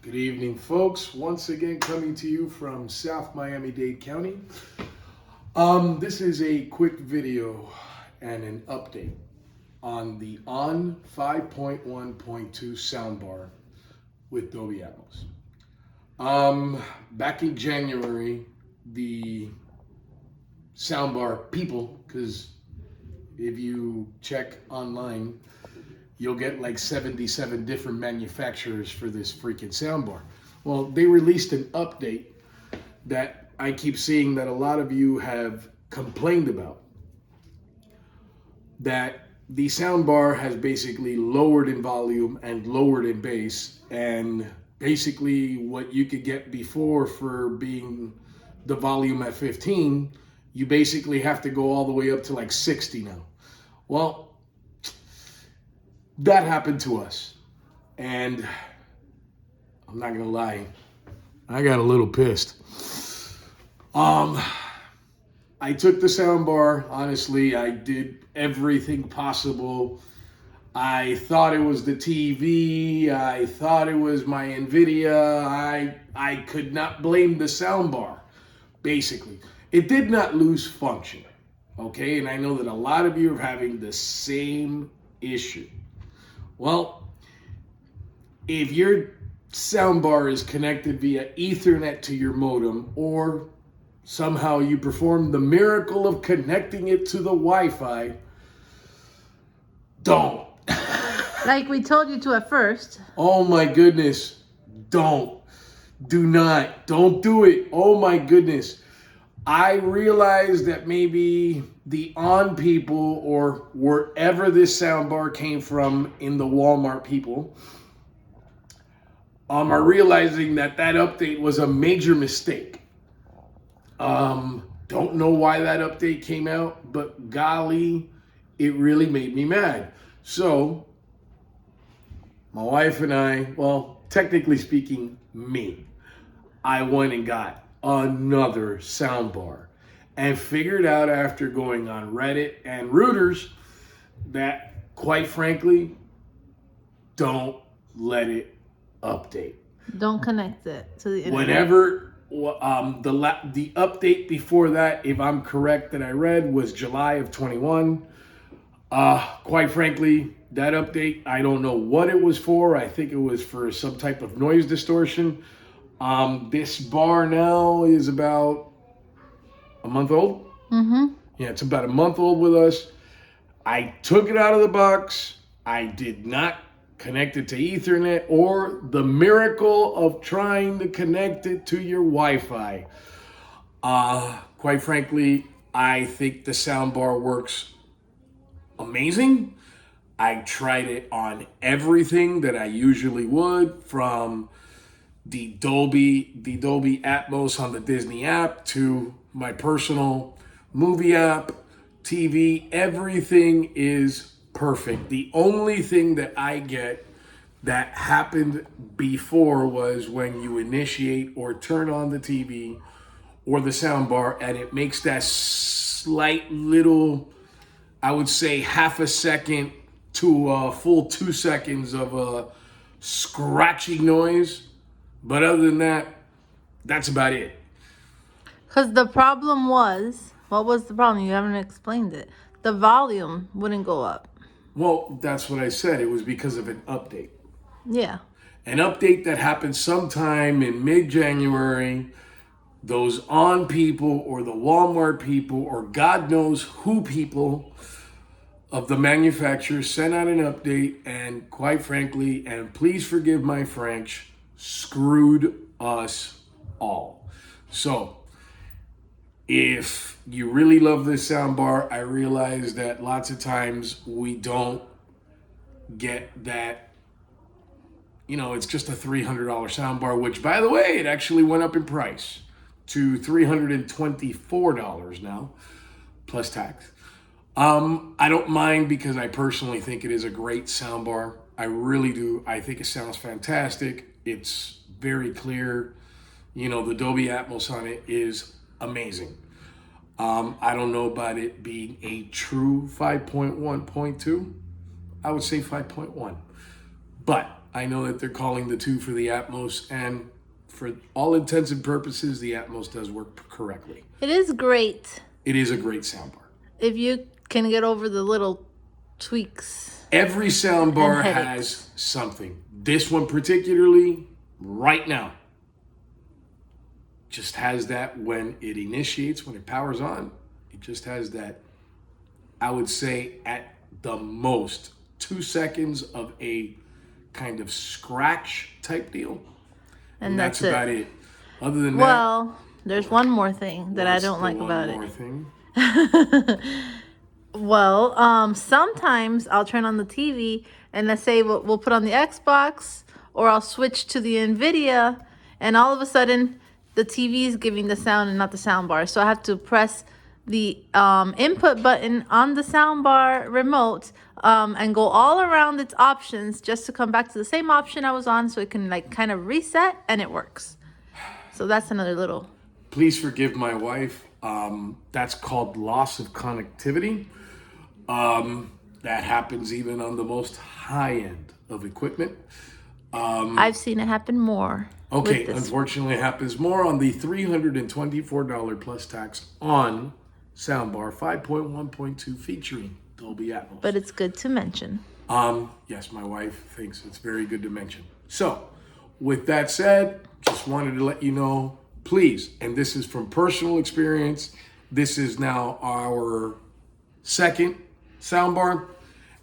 Good evening, folks. Once again, coming to you from South Miami-Dade County. This is a quick video and an update on the On 5.1.2 soundbar with Dolby Atmos. Back in January, the soundbar people, because if you check online, you'll get like 77 different manufacturers for this freaking soundbar. Well, they released an update that I keep seeing that a lot of you have complained about. That the soundbar has basically lowered in volume and lowered in bass, and basically what you could get before for being the volume at 15, you basically have to go all the way up to like 60 now. Well, that happened to us, and I'm not gonna lie, I got a little pissed. I took the soundbar, honestly, I did everything possible. I thought it was the TV, I thought it was my NVIDIA, I could not blame the soundbar, basically. It did not lose function, okay? And I know that a lot of you are having the same issue. Well, if your soundbar is connected via Ethernet to your modem, or somehow you perform the miracle of connecting it to the Wi-Fi, don't. Like we told you to at first. Oh my goodness, don't. Do not. Don't do it. Oh my goodness. I realize that maybe the On people, or wherever this soundbar came from in the Walmart people, are realizing that that update was a major mistake. Don't know why that update came out, but golly, it really made me mad. So, my wife and I, well, technically speaking, me, I went and got another soundbar and figured out after going on Reddit and Reuters that, quite frankly, don't let it update. Don't connect it to the internet. Whenever the update before that, if I'm correct, that I read was July of 21. Quite frankly, that update, I don't know what it was for. I think it was for some type of noise distortion. This bar now is about a month old. Mm-hmm. Yeah, it's about a month old with us. I took it out of the box. I did not connect it to Ethernet or the miracle of trying to connect it to your Wi-Fi. Quite frankly, I think the soundbar works amazing. I tried it on everything that I usually would, from the Dolby Atmos on the Disney app to my personal movie app, TV. Everything is perfect. The only thing that I get that happened before was when you initiate or turn on the TV or the soundbar, and it makes that slight little, I would say half a second to a full 2 seconds of a scratching noise. But other than that, that's about it. Because the problem was, what was the problem? You haven't explained it. The volume wouldn't go up. Well, that's what I said. It was because of an update. Yeah. An update that happened sometime in mid-January. Those On people or the Walmart people or God knows who people of the manufacturer sent out an update, and quite frankly, and please forgive my French, screwed us all. So, if you really love this soundbar, I realize that lots of times we don't get that, it's just a $300 soundbar, which, by the way, it actually went up in price to $324 now, plus tax. I don't mind, because I personally think it is a great soundbar. I really do. I think it sounds fantastic. It's very clear. The Dolby Atmos on it is amazing. I don't know about it being a true 5.1.2. I would say 5.1. But I know that they're calling the 2 for the Atmos, and for all intents and purposes, the Atmos does work correctly. It is great It is a great soundbar. if you can get over the little tweaks. Every soundbar And headaches. has something. This one particularly, right now, just has that when it initiates, when it powers on. It just has that, I would say, at the most, 2 seconds of a kind of scratch type deal. And that's about it. Other than that, Well, there's one more thing that I don't like about one more it. thing. Well, sometimes I'll turn on the TV and let's say we'll put on the Xbox, or I'll switch to the NVIDIA, and all of a sudden the TV is giving the sound and not the sound bar. So I have to press the input button on the soundbar remote and go all around its options just to come back to the same option I was on, so it can like kind of reset, and it works. So that's another little. Please forgive my wife. That's called loss of connectivity. That happens even on the most high end of equipment. I've seen it happen more. Okay, with this. unfortunately, it happens more on the $324 plus tax on soundbar 5.1.2 featuring Dolby Atmos. But it's good to mention. Yes, my wife thinks it's very good to mention. So, with that said, just wanted to let you know, please, and this is from personal experience, this is now our second soundbar,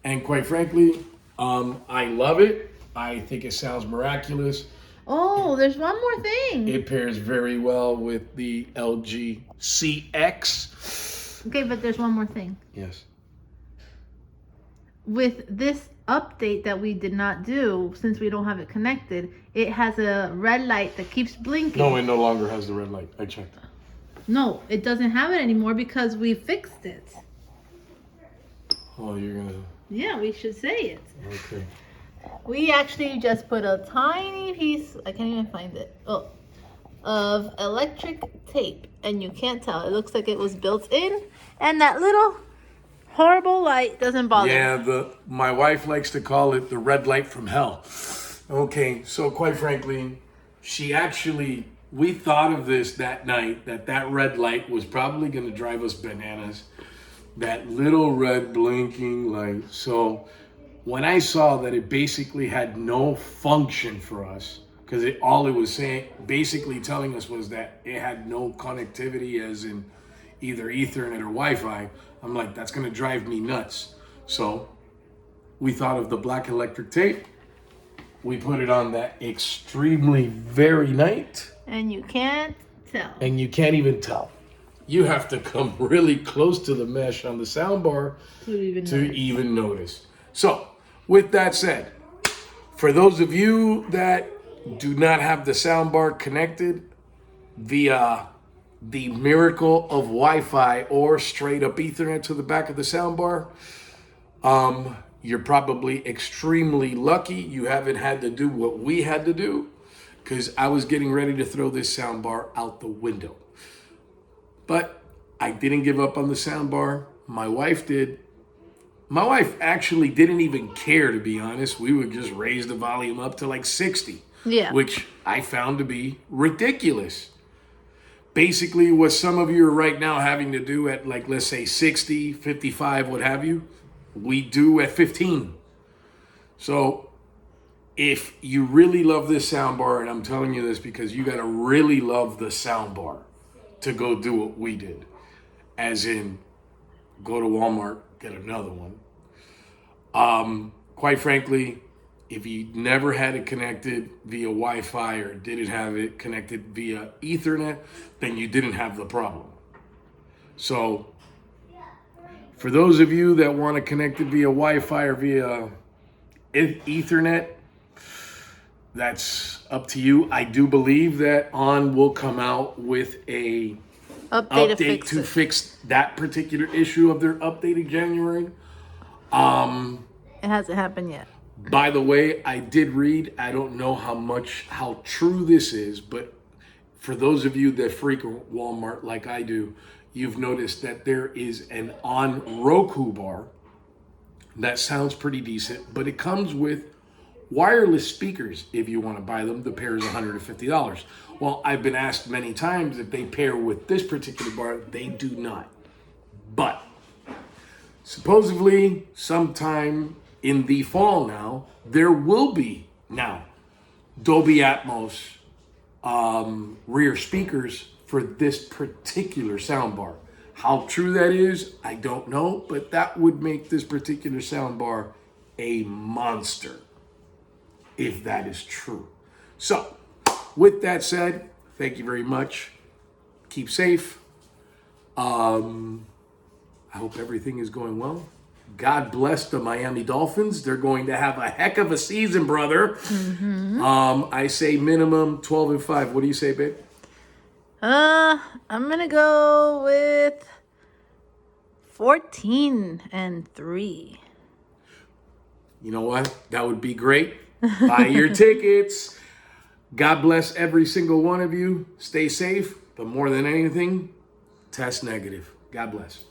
and quite frankly, I love it. I think it sounds miraculous. Oh, there's one more thing. It pairs very well with the LG CX. Okay, but there's one more thing. Yes. With this update that we did not do, since we don't have it connected, it has a red light that keeps blinking. No, it no longer has the red light. I checked. No, it doesn't have it anymore because we fixed it. Oh, you're gonna. Yeah, we should say it. Okay. We actually just put a tiny piece, I can't even find it, of electric tape, and you can't tell. It looks like it was built in, and that little horrible light doesn't bother me. Yeah, my wife likes to call it the red light from hell. Okay, so quite frankly, we thought of this that night, that red light was probably going to drive us bananas. That little red blinking light. So when I saw that it basically had no function for us, because all it was saying, basically telling us, was that it had no connectivity, as in either Ethernet or Wi-Fi, I'm like, that's going to drive me nuts. So we thought of the black electric tape. We put it on that extremely very night. And you can't tell. And you can't even tell. You have to come really close to the mesh on the soundbar to even notice. So, with that said, for those of you that do not have the soundbar connected via the miracle of Wi-Fi or straight up Ethernet to the back of the soundbar, you're probably extremely lucky you haven't had to do what we had to do, because I was getting ready to throw this soundbar out the window. But I didn't give up on the soundbar. My wife did. My wife actually didn't even care, to be honest. We would just raise the volume up to like 60, which I found to be ridiculous. Basically, what some of you are right now having to do at, like, let's say 60, 55, what have you, we do at 15. So if you really love this soundbar, and I'm telling you this because you got to really love the soundbar to go do what we did, as in go to Walmart, get another one. Quite frankly, if you never had it connected via Wi-Fi or didn't have it connected via Ethernet, then you didn't have the problem. So for those of you that want to connect it via Wi-Fi or via Ethernet, that's up to you. I do believe that ON will come out with a update to fix that particular issue of their update in January. It hasn't happened yet. By the way, I did read, I don't know how true this is, but for those of you that frequent Walmart like I do, you've noticed that there is an ON Roku bar that sounds pretty decent, but it comes with wireless speakers, if you want to buy them, the pair is $150. Well, I've been asked many times if they pair with this particular bar. They do not. But supposedly sometime in the fall now, there will be now Dolby Atmos rear speakers for this particular soundbar. How true that is, I don't know, but that would make this particular soundbar a monster, if that is true. So, with that said, thank you very much. Keep safe. I hope everything is going well. God bless the Miami Dolphins. They're going to have a heck of a season, brother. I say minimum 12-5. What do you say, babe? I'm gonna go with 14-3. You know what? That would be great. Buy your tickets. God bless every single one of you. Stay safe, but more than anything, test negative. God bless.